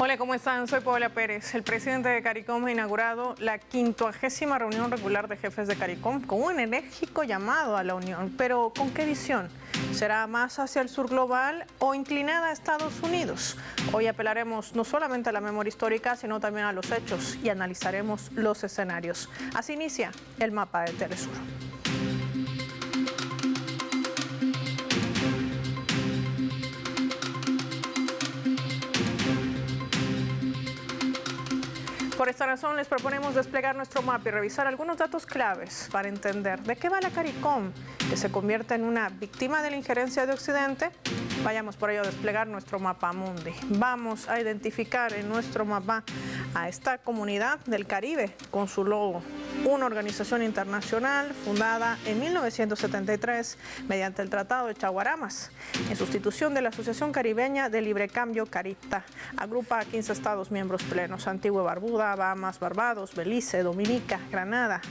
Hola, ¿cómo están? Soy Paola Pérez. El presidente de CARICOM ha inaugurado la 50ª reunión regular de jefes de CARICOM con un enérgico llamado a la unión. Pero ¿con qué visión? ¿Será más hacia el sur global o inclinada a Estados Unidos? Hoy apelaremos no solamente a la memoria histórica, sino también a los hechos y analizaremos los escenarios. Así inicia el mapa de Telesur. Por esta razón les proponemos desplegar nuestro mapa y revisar algunos datos claves para entender de qué va la CARICOM, que se convierte en una víctima de la injerencia de Occidente. Vayamos por ello a desplegar nuestro mapa mundi. Vamos a identificar en nuestro mapa a esta comunidad del Caribe con su logo. Una organización internacional fundada en 1973 mediante el Tratado de Chaguaramas, en sustitución de la Asociación Caribeña de Libre Cambio CARIPTA. Agrupa a 15 estados miembros plenos: Antigua y Barbuda, Bahamas, Barbados, Belice, Dominica, Granada,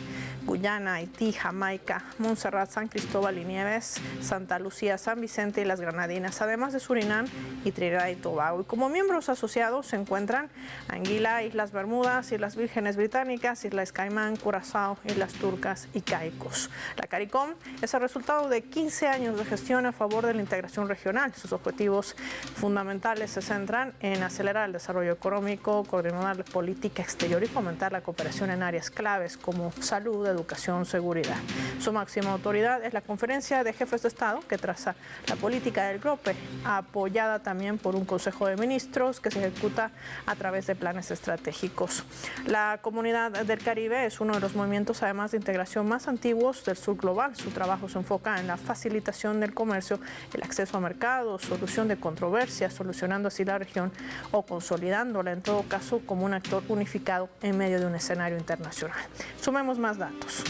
Guyana, Haití, Jamaica, Montserrat, San Cristóbal y Nieves, Santa Lucía, San Vicente y las Granadinas, además de Surinam y Trinidad y Tobago. Y como miembros asociados se encuentran Anguila, Islas Bermudas, Islas Vírgenes Británicas, Islas Caimán, Curazao, Islas Turcas y Caicos. La CARICOM es el resultado de 15 años de gestión a favor de la integración regional. Sus objetivos fundamentales se centran en acelerar el desarrollo económico, coordinar la política exterior y fomentar la cooperación en áreas claves como salud, educación, seguridad. Su máxima autoridad es la Conferencia de Jefes de Estado, que traza la política del GROPE, apoyada también por un Consejo de Ministros que se ejecuta a través de planes estratégicos. La Comunidad del Caribe es uno de los movimientos, además de integración, más antiguos del sur global. Su trabajo se enfoca en la facilitación del comercio, el acceso a mercados, solución de controversias, solucionando así la región o consolidándola, en todo caso, como un actor unificado en medio de un escenario internacional. Sumemos más datos.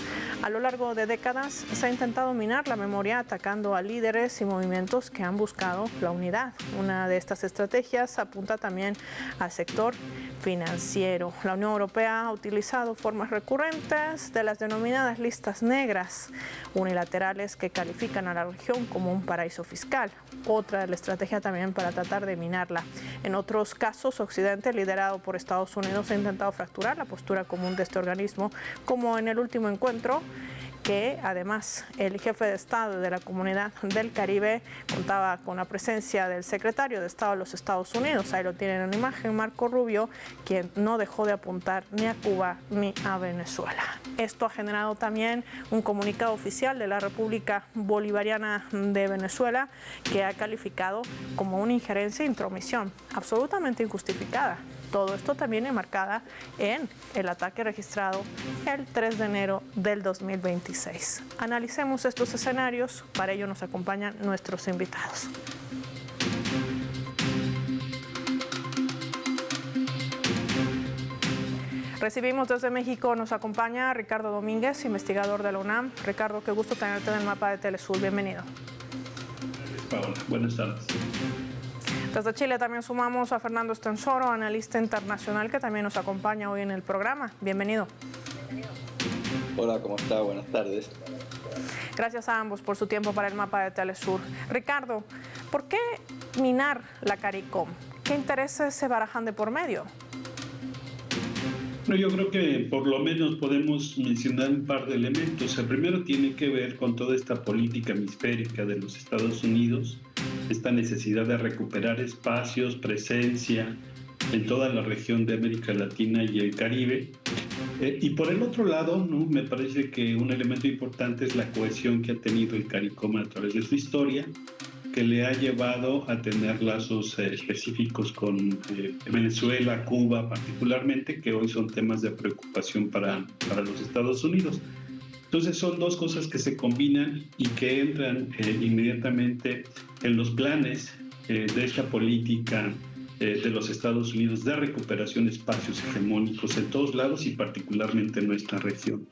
A lo largo de décadas se ha intentado minar la memoria atacando a líderes y movimientos que han buscado la unidad. Una de estas estrategias apunta también al sector financiero. La Unión Europea ha utilizado formas recurrentes de las denominadas listas negras unilaterales que califican a la región como un paraíso fiscal. Otra de la estrategia también para tratar de minarla. En otros casos, Occidente, liderado por Estados Unidos, ha intentado fracturar la postura común de este organismo, como en el último encuentro, que además el jefe de Estado de la Comunidad del Caribe contaba con la presencia del secretario de Estado de los Estados Unidos. Ahí lo tienen en la imagen, Marco Rubio, quien no dejó de apuntar ni a Cuba ni a Venezuela. Esto ha generado también un comunicado oficial de la República Bolivariana de Venezuela, que ha calificado como una injerencia e intromisión absolutamente injustificada. Todo esto también enmarcada en el ataque registrado el 3 de enero del 2026. Analicemos estos escenarios, para ello nos acompañan nuestros invitados. Recibimos desde México, nos acompaña Ricardo Domínguez, investigador de la UNAM. Ricardo, qué gusto tenerte en el mapa de Telesur, bienvenido. Paola, buenas tardes. Desde Chile también sumamos a Fernando Estensoro, analista internacional, que también nos acompaña hoy en el programa. Bienvenido. Hola, ¿cómo está? Buenas tardes. Gracias a ambos por su tiempo para el mapa de Telesur. Ricardo, ¿por qué minar la CARICOM? ¿Qué intereses se barajan de por medio? Bueno, yo creo que por lo menos podemos mencionar un par de elementos. El primero tiene que ver con toda esta política hemisférica de los Estados Unidos, esta necesidad de recuperar espacios, presencia en toda la región de América Latina y el Caribe. Y por el otro lado, ¿no?, me parece que un elemento importante es la cohesión que ha tenido el CARICOM a través de su historia, que le ha llevado a tener lazos específicos con Venezuela, Cuba particularmente, que hoy son temas de preocupación para los Estados Unidos. Entonces son dos cosas que se combinan y que entran inmediatamente en los planes de esta política de los Estados Unidos de recuperación de espacios hegemónicos en todos lados y particularmente en nuestra región.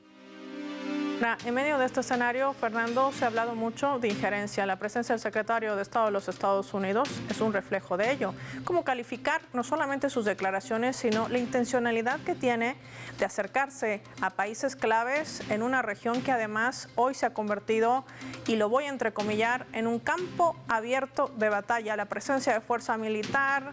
En medio de este escenario, Fernando, se ha hablado mucho de injerencia. La presencia del secretario de Estado de los Estados Unidos es un reflejo de ello. ¿Cómo calificar no solamente sus declaraciones, sino la intencionalidad que tiene de acercarse a países claves en una región que además hoy se ha convertido, y lo voy a entrecomillar, en un campo abierto de batalla? La presencia de fuerza militar,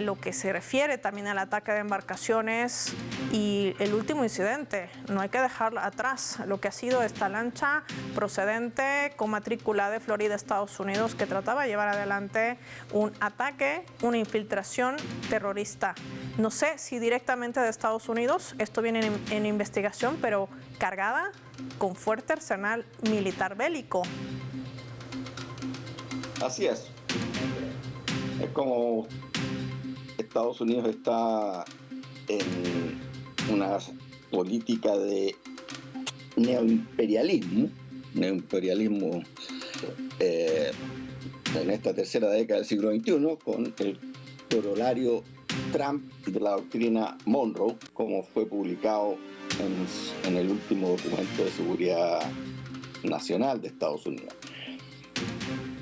lo que se refiere también al ataque de embarcaciones y el último incidente, no hay que dejar atrás lo que ha sido esta lancha procedente con matrícula de Florida, Estados Unidos, que trataba de llevar adelante un ataque, una infiltración terrorista. No sé si directamente de Estados Unidos, esto viene en investigación, pero cargada con fuerte arsenal militar bélico. Así es. Es como Estados Unidos está en una política de neoimperialismo en esta tercera década del siglo XXI, con el corolario Trump de la doctrina Monroe, como fue publicado en el último documento de seguridad nacional de Estados Unidos.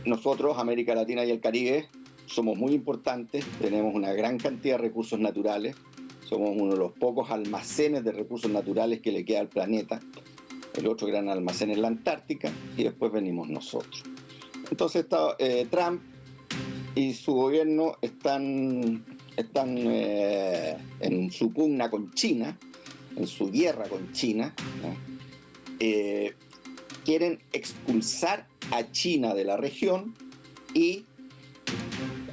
Nosotros, América Latina y el Caribe, somos muy importantes, tenemos una gran cantidad de recursos naturales, somos uno de los pocos almacenes de recursos naturales que le queda al planeta. El otro gran almacén es la Antártica, y después venimos nosotros. Entonces Trump y su gobierno están en su pugna con China, en su guerra con China, ¿no? Quieren expulsar a China de la región y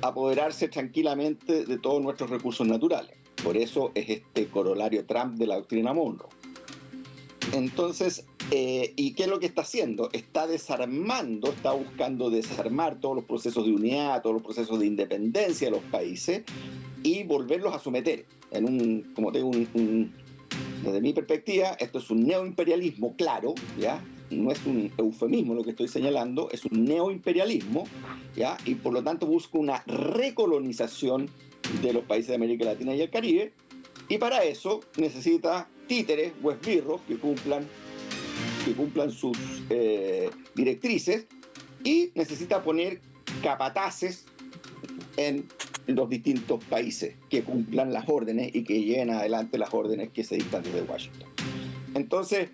apoderarse tranquilamente de todos nuestros recursos naturales. Por eso es este corolario Trump de la doctrina Monroe. Entonces, ¿y qué es lo que está haciendo? Está desarmando, está buscando desarmar todos los procesos de unidad, todos los procesos de independencia de los países y volverlos a someter en como te digo, desde mi perspectiva, esto es un neoimperialismo claro, ¿ya? No es un eufemismo lo que estoy señalando, es un neoimperialismo, ¿ya? Y por lo tanto busca una recolonización de los países de América Latina y el Caribe, y para eso necesita títeres o esbirros que cumplan sus directrices, y necesita poner capataces en los distintos países que cumplan las órdenes y que lleven adelante las órdenes que se dictan desde Washington. Entonces,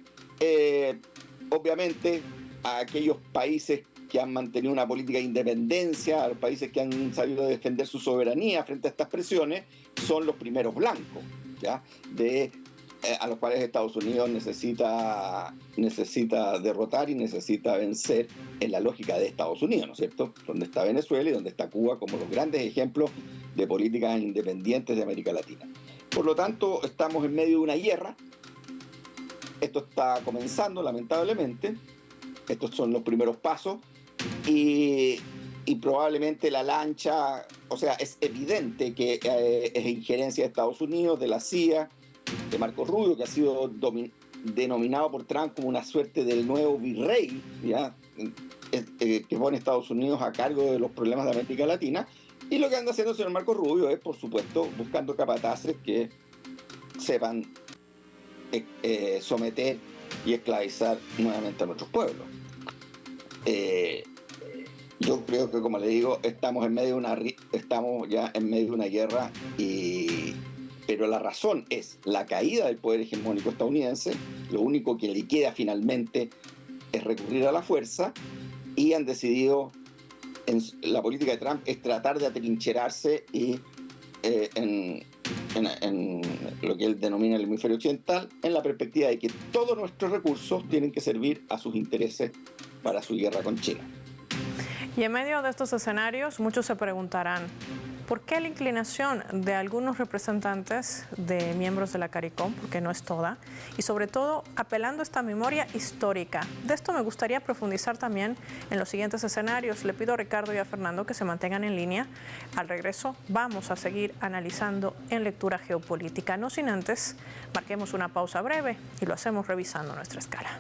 obviamente, a aquellos países que han mantenido una política de independencia, a los países que han sabido defender su soberanía frente a estas presiones, son los primeros blancos, ¿ya? A los cuales Estados Unidos necesita derrotar y necesita vencer en la lógica de Estados Unidos, ¿no es cierto? Donde está Venezuela y donde está Cuba como los grandes ejemplos de políticas independientes de América Latina. Por lo tanto, estamos en medio de una guerra. Esto está comenzando, lamentablemente. Estos son los primeros pasos. Y probablemente la lancha, o sea, es evidente que es injerencia de Estados Unidos, de la CIA, de Marco Rubio, que ha sido denominado por Trump como una suerte del nuevo virrey, ¿ya? Que pone a Estados Unidos a cargo de los problemas de América Latina. Y lo que anda haciendo el señor Marco Rubio es, por supuesto, buscando capataces que sepan someter y esclavizar nuevamente a nuestros pueblos. Yo creo que, como le digo, estamos ya en medio de una guerra, pero la razón es la caída del poder hegemónico estadounidense. Lo único que le queda finalmente es recurrir a la fuerza, y han decidido, la política de Trump es tratar de atrincherarse en lo que él denomina el hemisferio occidental, en la perspectiva de que todos nuestros recursos tienen que servir a sus intereses para su guerra con China. Y en medio de estos escenarios, muchos se preguntarán, ¿por qué la inclinación de algunos representantes de miembros de la CARICOM, porque no es toda, y sobre todo apelando a esta memoria histórica? De esto me gustaría profundizar también en los siguientes escenarios. Le pido a Ricardo y a Fernando que se mantengan en línea. Al regreso vamos a seguir analizando en lectura geopolítica. No sin antes, marquemos una pausa breve y lo hacemos revisando nuestra escala.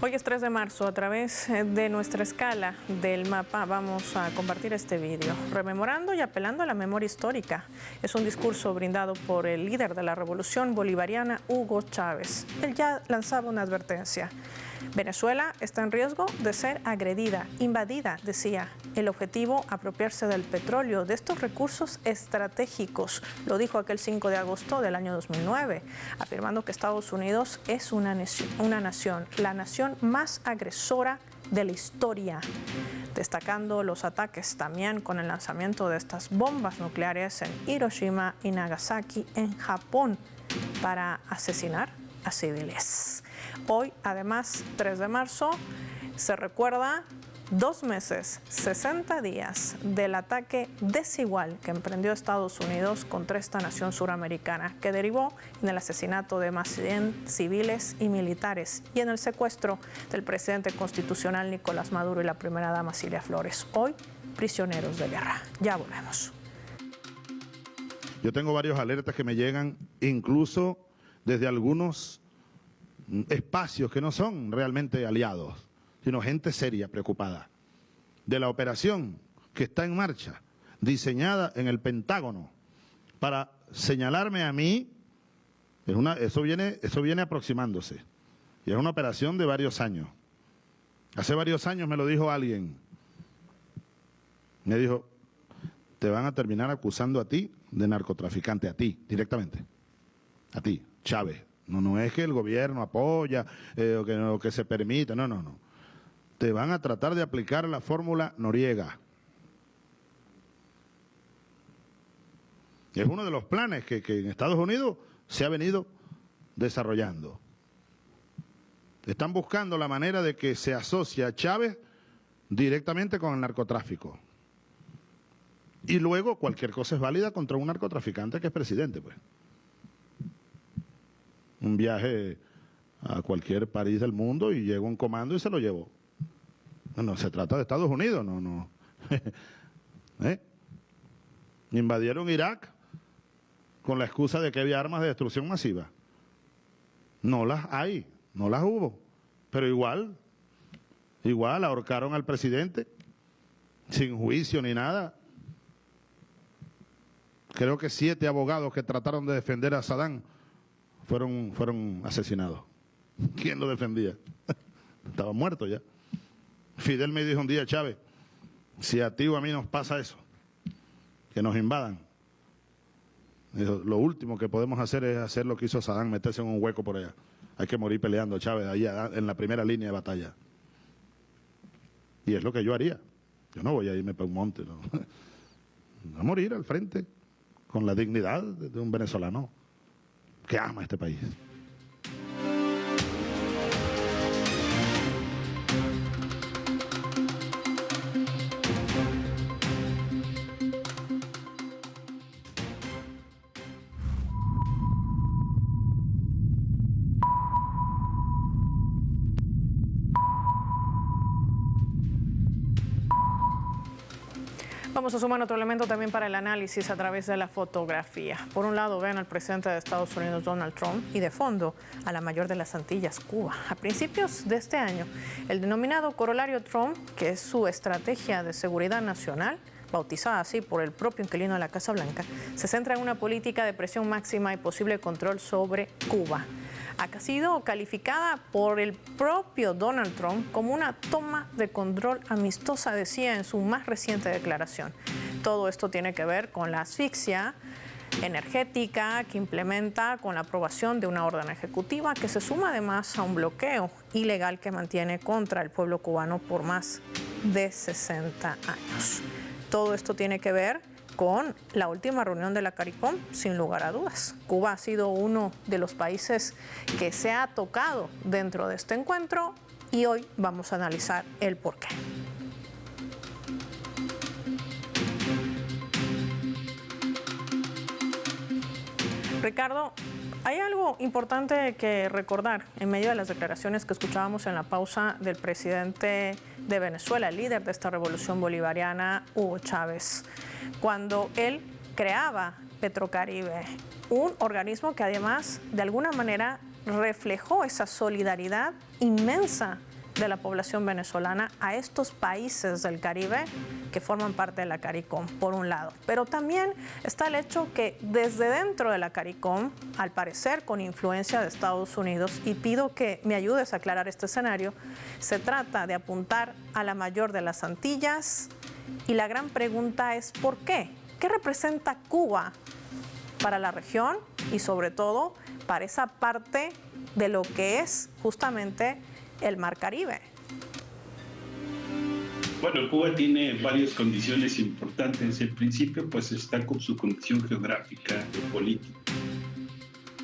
Hoy es 3 de marzo. A través de nuestra escala del mapa vamos a compartir este vídeo, rememorando y apelando a la memoria histórica. Es un discurso brindado por el líder de la revolución bolivariana, Hugo Chávez. Él ya lanzaba una advertencia. Venezuela está en riesgo de ser agredida, invadida, decía. El objetivo, apropiarse del petróleo, de estos recursos estratégicos. Lo dijo aquel 5 de agosto del año 2009, afirmando que Estados Unidos es una nación, la nación más agresora de la historia, destacando los ataques también con el lanzamiento de estas bombas nucleares en Hiroshima y Nagasaki, en Japón, para asesinar a civiles. Hoy, además, 3 de marzo, se recuerda 2 meses, 60 días del ataque desigual que emprendió Estados Unidos contra esta nación suramericana, que derivó en el asesinato de más de 100 civiles y militares y en el secuestro del presidente constitucional Nicolás Maduro y la primera dama Cilia Flores, hoy prisioneros de guerra. Ya volvemos. Yo tengo varios alertas que me llegan incluso desde algunos espacios que no son realmente aliados, sino gente seria, preocupada, de la operación que está en marcha, diseñada en el Pentágono, para señalarme a mí. Eso viene aproximándose, y es una operación de varios años. Hace varios años me lo dijo alguien, me dijo, te van a terminar acusando a ti de narcotraficante, a ti, directamente, a ti, Chávez. No es que el gobierno apoya o que se permita, no. Te van a tratar de aplicar la fórmula Noriega. Es uno de los planes que en Estados Unidos se ha venido desarrollando. Están buscando la manera de que se asocie a Chávez directamente con el narcotráfico. Y luego cualquier cosa es válida contra un narcotraficante que es presidente, pues. Un viaje a cualquier país del mundo y llegó un comando y se lo llevó. No, se trata de Estados Unidos, no. Invadieron Irak con la excusa de que había armas de destrucción masiva. No las hay, no las hubo. Pero igual ahorcaron al presidente sin juicio ni nada. Creo que 7 abogados que trataron de defender a Saddam fueron asesinados. ¿Quién lo defendía? Estaba muerto ya. Fidel me dijo un día, Chávez, si a ti o a mí nos pasa eso, que nos invadan, dijo, lo último que podemos hacer es hacer lo que hizo Saddam, meterse en un hueco por allá. Hay que morir peleando, Chávez, ahí en la primera línea de batalla. Y es lo que yo haría. Yo no voy a irme para un monte, no. A morir al frente, con la dignidad de un venezolano que ama este país. Vamos a sumar otro elemento también para el análisis a través de la fotografía. Por un lado ven al presidente de Estados Unidos, Donald Trump, y de fondo a la mayor de las Antillas, Cuba. A principios de este año, el denominado corolario Trump, que es su estrategia de seguridad nacional, bautizada así por el propio inquilino de la Casa Blanca, se centra en una política de presión máxima y posible control sobre Cuba. Ha sido calificada por el propio Donald Trump como una toma de control amistosa, decía en su más reciente declaración. Todo esto tiene que ver con la asfixia energética que implementa con la aprobación de una orden ejecutiva que se suma además a un bloqueo ilegal que mantiene contra el pueblo cubano por más de 60 años. Todo esto tiene que ver con la última reunión de la CARICOM, sin lugar a dudas. Cuba ha sido uno de los países que se ha tocado dentro de este encuentro y hoy vamos a analizar el porqué. Ricardo, hay algo importante que recordar en medio de las declaraciones que escuchábamos en la pausa del presidente de Venezuela, el líder de esta revolución bolivariana, Hugo Chávez, cuando él creaba Petrocaribe, un organismo que además de alguna manera reflejó esa solidaridad inmensa de la población venezolana a estos países del Caribe que forman parte de la CARICOM, por un lado. Pero también está el hecho que desde dentro de la CARICOM, al parecer con influencia de Estados Unidos, y pido que me ayudes a aclarar este escenario, se trata de apuntar a la mayor de las Antillas, y la gran pregunta es ¿por qué? ¿Qué representa Cuba para la región y sobre todo para esa parte de lo que es justamente el Mar Caribe? Bueno, Cuba tiene varias condiciones importantes. En principio, pues está con su condición geográfica, geopolítica.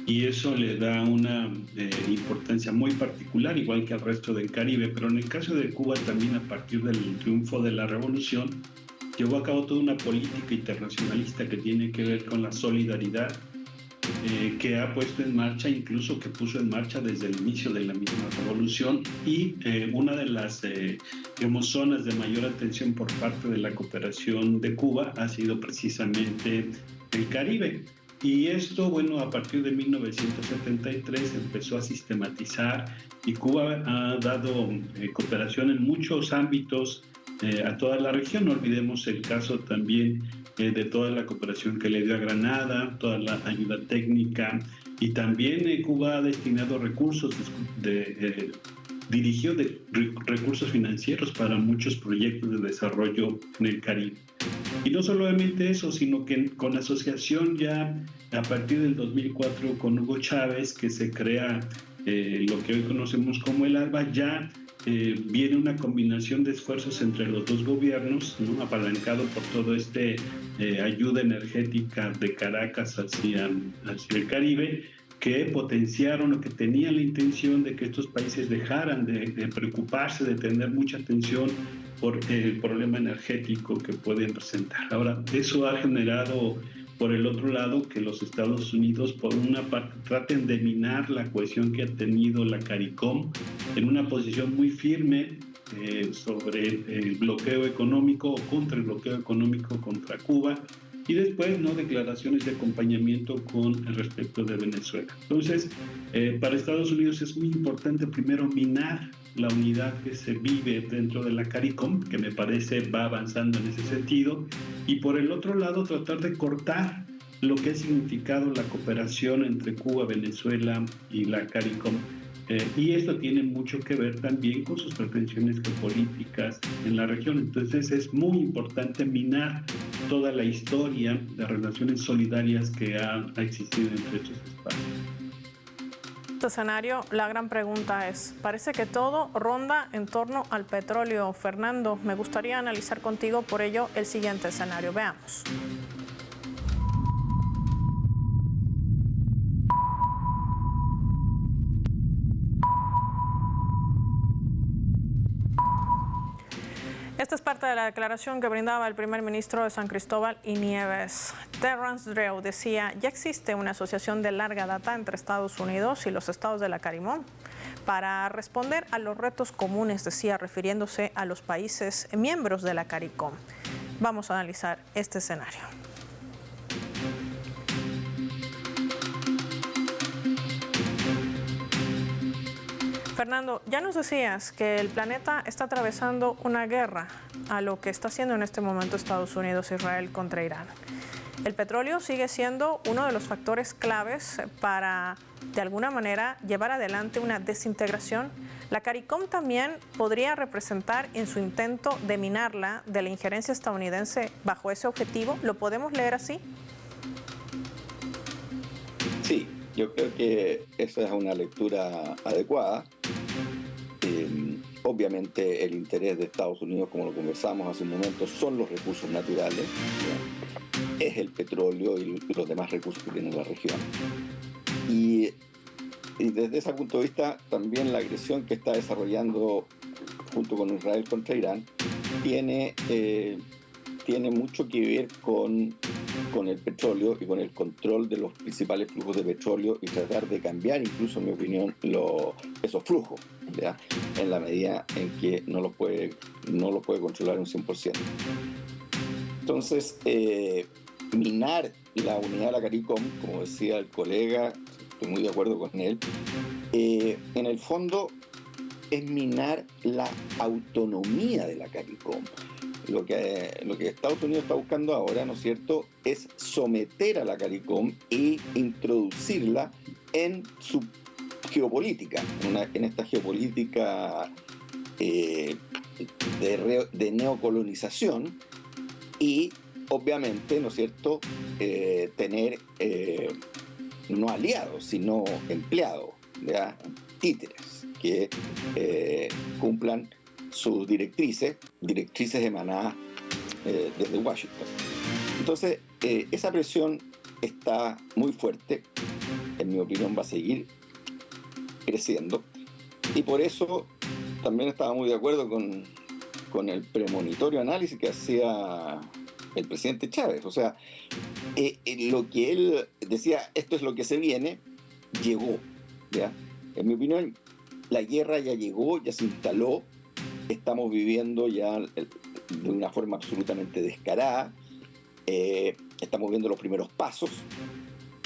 Y eso le da una importancia muy particular, igual que al resto del Caribe. Pero en el caso de Cuba, también a partir del triunfo de la revolución, llevó a cabo toda una política internacionalista que tiene que ver con la solidaridad, que ha puesto en marcha, incluso que puso en marcha desde el inicio de la misma revolución, y una de las zonas de mayor atención por parte de la cooperación de Cuba ha sido precisamente el Caribe. Y esto, bueno, a partir de 1973 empezó a sistematizar, y Cuba ha dado cooperación en muchos ámbitos a toda la región. No olvidemos el caso también de toda la cooperación que le dio a Granada, toda la ayuda técnica, y también Cuba ha destinado recursos, dirigió recursos financieros para muchos proyectos de desarrollo en el Caribe. Y no solamente eso, sino que con asociación ya a partir del 2004 con Hugo Chávez, que se crea lo que hoy conocemos como el ALBA, ya viene una combinación de esfuerzos entre los dos gobiernos, ¿no? Apalancado por todo ayuda energética de Caracas hacia el Caribe, que potenciaron o que tenían la intención de que estos países dejaran de preocuparse, de tener mucha atención por el problema energético que pueden presentar. Ahora, eso ha generado, por el otro lado, que los Estados Unidos, por una parte, traten de minar la cohesión que ha tenido la CARICOM en una posición muy firme sobre el bloqueo económico o contra el bloqueo económico contra Cuba, y después, ¿no?, declaraciones de acompañamiento con respecto de Venezuela. Entonces, para Estados Unidos es muy importante primero minar la unidad que se vive dentro de la CARICOM, que me parece va avanzando en ese sentido, y por el otro lado tratar de cortar lo que ha significado la cooperación entre Cuba, Venezuela y la CARICOM. Y esto tiene mucho que ver también con sus pretensiones geopolíticas en la región. Entonces es muy importante minar toda la historia de relaciones solidarias que ha existido entre estos espacios. Este escenario, la gran pregunta es, parece que todo ronda en torno al petróleo. Fernando, me gustaría analizar contigo por ello el siguiente escenario. Veamos. Esta es parte de la declaración que brindaba el primer ministro de San Cristóbal y Nieves. Terrence Drew decía, ya existe una asociación de larga data entre Estados Unidos y los estados de la CARICOM para responder a los retos comunes, decía, refiriéndose a los países miembros de la CARICOM. Vamos a analizar este escenario. Fernando, ya nos decías que el planeta está atravesando una guerra a lo que está haciendo en este momento Estados Unidos e Israel contra Irán. El petróleo sigue siendo uno de los factores claves para, de alguna manera, llevar adelante una desintegración. La CARICOM también podría representar en su intento de minarla de la injerencia estadounidense bajo ese objetivo. ¿Lo podemos leer así? Sí, yo creo que esa es una lectura adecuada. Obviamente el interés de Estados Unidos, como lo conversamos hace un momento, son los recursos naturales, ¿sí? Es el petróleo y los demás recursos que tiene la región. Y desde ese punto de vista, también la agresión que está desarrollando junto con Israel contra Irán tiene mucho que ver con el petróleo y con el control de los principales flujos de petróleo y tratar de cambiar, incluso en mi opinión, esos flujos, ¿ya?, en la medida en que no lo puede controlar un 100%. Entonces, minar la unidad de la CARICOM, como decía el colega, estoy muy de acuerdo con él, en el fondo es minar la autonomía de la CARICOM. Lo que Estados Unidos está buscando ahora, ¿no es cierto?, es someter a la CARICOM e introducirla en su geopolítica, en esta geopolítica de neocolonización y, obviamente, ¿no es cierto?, tener no aliados, sino empleados, ¿ya?, títeres, que cumplan sus directrices emanadas desde Washington. Entonces, esa presión está muy fuerte, en mi opinión va a seguir creciendo, y por eso también estaba muy de acuerdo con el premonitorio análisis que hacía el presidente Chávez. O sea, lo que él decía, esto es lo que se viene, llegó, ¿ya? En mi opinión, la guerra ya llegó, ya se instaló, estamos viviendo ya de una forma absolutamente descarada, estamos viendo los primeros pasos,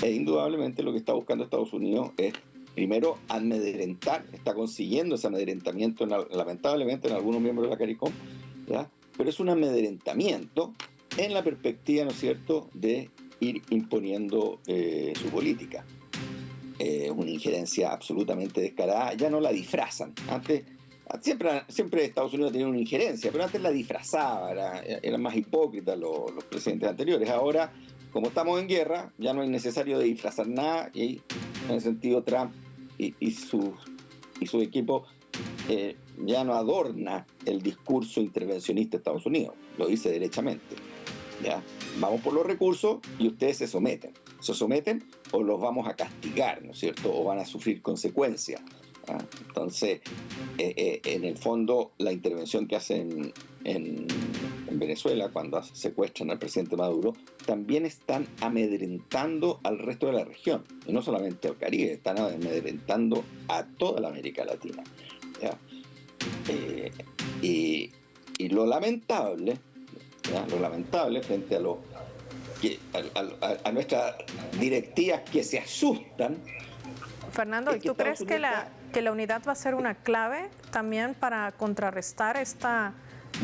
e indudablemente lo que está buscando Estados Unidos es, primero, amedrentar, está consiguiendo ese amedrentamiento, lamentablemente, en algunos miembros de la CARICOM, ¿ya? Pero es un amedrentamiento en la perspectiva, ¿no es cierto?, de ir imponiendo su política. Una injerencia absolutamente descarada, ya no la disfrazan. Antes, siempre Estados Unidos tenía una injerencia, pero antes la disfrazaba, eran más hipócritas los presidentes anteriores. Ahora, como estamos en guerra, ya no es necesario de disfrazar nada, y en ese sentido Trump y su equipo ya no adorna el discurso intervencionista de Estados Unidos, lo dice derechamente, ¿ya? Vamos por los recursos y ustedes se someten o los vamos a castigar, ¿no es cierto?, o van a sufrir consecuencias. Entonces, en el fondo, la intervención que hacen en Venezuela, cuando secuestran al presidente Maduro, también están amedrentando al resto de la región, y no solamente al Caribe, están amedrentando a toda la América Latina, ¿ya? Y lo lamentable, ¿ya?, lo lamentable frente a nuestras directivas que se asustan. Fernando, ¿y tú crees que la unidad va a ser una clave también para contrarrestar esta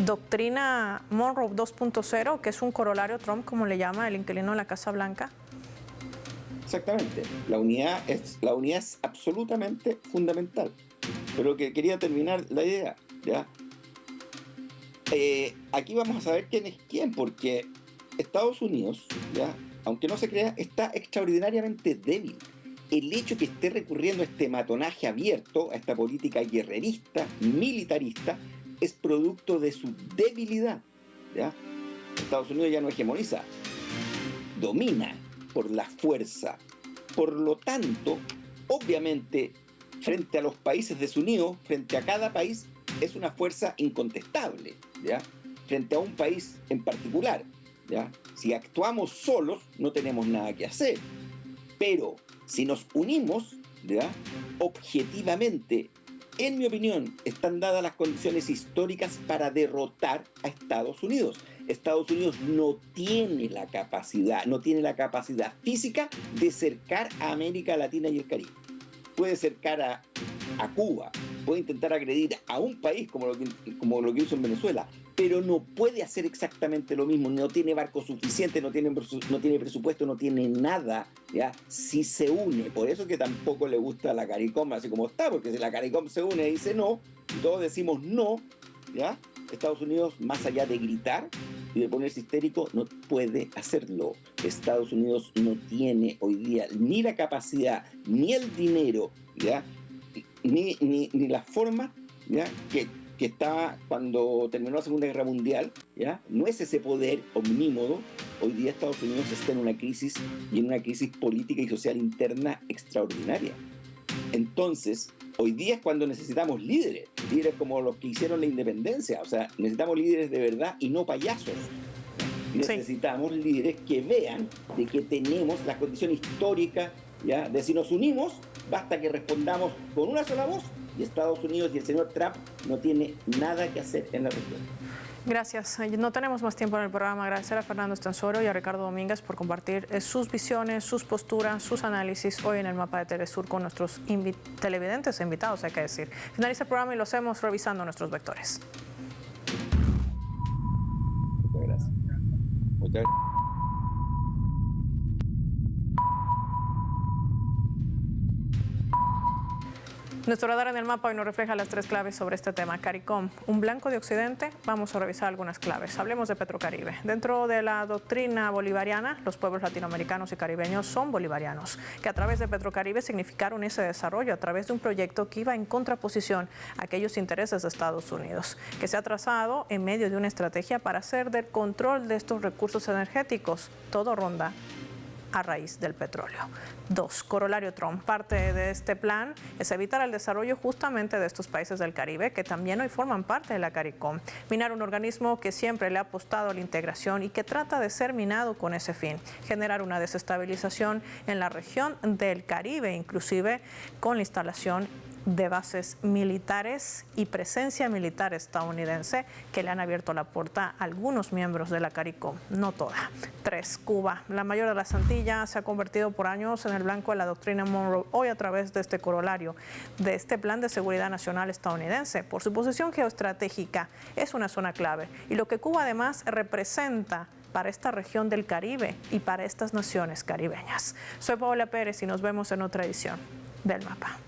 doctrina Monroe 2.0, que es un corolario Trump, como le llama el inquilino de la Casa Blanca? Exactamente. La unidad es absolutamente fundamental. Pero que quería terminar la idea, ¿ya? Aquí vamos a saber quién es quién, porque Estados Unidos, ¿ya?, aunque no se crea, está extraordinariamente débil. El hecho que esté recurriendo a este matonaje abierto, a esta política guerrerista, militarista, es producto de su debilidad, ¿ya? Estados Unidos ya no hegemoniza, domina por la fuerza. Por lo tanto, obviamente, frente a los países desunidos, frente a cada país, es una fuerza incontestable, ¿ya?, frente a un país en particular, ¿ya? Si actuamos solos, no tenemos nada que hacer. Pero si nos unimos, ¿ya?, objetivamente, en mi opinión, están dadas las condiciones históricas para derrotar a Estados Unidos. Estados Unidos no tiene la capacidad física de cercar a América Latina y el Caribe. Puede cercar a Cuba, puede intentar agredir a un país como lo que hizo en Venezuela, pero no puede hacer exactamente lo mismo. No tiene barco suficiente, no tiene presupuesto, no tiene nada, ¿ya?, si se une. Por eso que tampoco le gusta la CARICOM así como está, porque si la CARICOM se une y dice no, y todos decimos no, ¿ya?, Estados Unidos, más allá de gritar y de ponerse histérico, no puede hacerlo. Estados Unidos no tiene hoy día ni la capacidad, ni el dinero, ¿ya?, ni la forma, ¿ya?, que estaba cuando terminó la Segunda Guerra Mundial, ¿ya? No es ese poder omnímodo. Hoy día Estados Unidos está en una crisis, y en una crisis política y social interna extraordinaria. Entonces, hoy día es cuando necesitamos líderes como los que hicieron la independencia. O sea, necesitamos líderes de verdad y no payasos. Necesitamos líderes que vean de que tenemos la condición histórica, ¿ya?, de si nos unimos, basta que respondamos con una sola voz, y Estados Unidos y el señor Trump no tiene nada que hacer en la región. Gracias. No tenemos más tiempo en el programa. Agradecer a Fernando Estenssoro y a Ricardo Domínguez por compartir sus visiones, sus posturas, sus análisis hoy en el mapa de Telesur con nuestros televidentes e invitados, hay que decir. Finaliza el programa y lo hacemos revisando nuestros vectores. Muchas gracias. Muchas gracias. Nuestro radar en el mapa hoy nos refleja las 3 claves sobre este tema. CARICOM, un blanco de Occidente. Vamos a revisar algunas claves. Hablemos de Petrocaribe. Dentro de la doctrina bolivariana, los pueblos latinoamericanos y caribeños son bolivarianos, que a través de Petrocaribe significaron ese desarrollo a través de un proyecto que iba en contraposición a aquellos intereses de Estados Unidos, que se ha trazado en medio de una estrategia para hacer del control de estos recursos energéticos. Todo ronda a raíz del petróleo. 2. Corolario Trump. Parte de este plan es evitar el desarrollo justamente de estos países del Caribe, que también hoy forman parte de la CARICOM. Minar un organismo que siempre le ha apostado a la integración y que trata de ser minado con ese fin. Generar una desestabilización en la región del Caribe, inclusive con la instalación de bases militares y presencia militar estadounidense que le han abierto la puerta a algunos miembros de la CARICOM, no toda. 3. Cuba, la mayor de las Antillas, se ha convertido por años en el blanco de la doctrina Monroe, hoy a través de este corolario, de este plan de seguridad nacional estadounidense. Por su posición geoestratégica, es una zona clave y lo que Cuba además representa para esta región del Caribe y para estas naciones caribeñas. Soy Paola Pérez y nos vemos en otra edición del Mapa.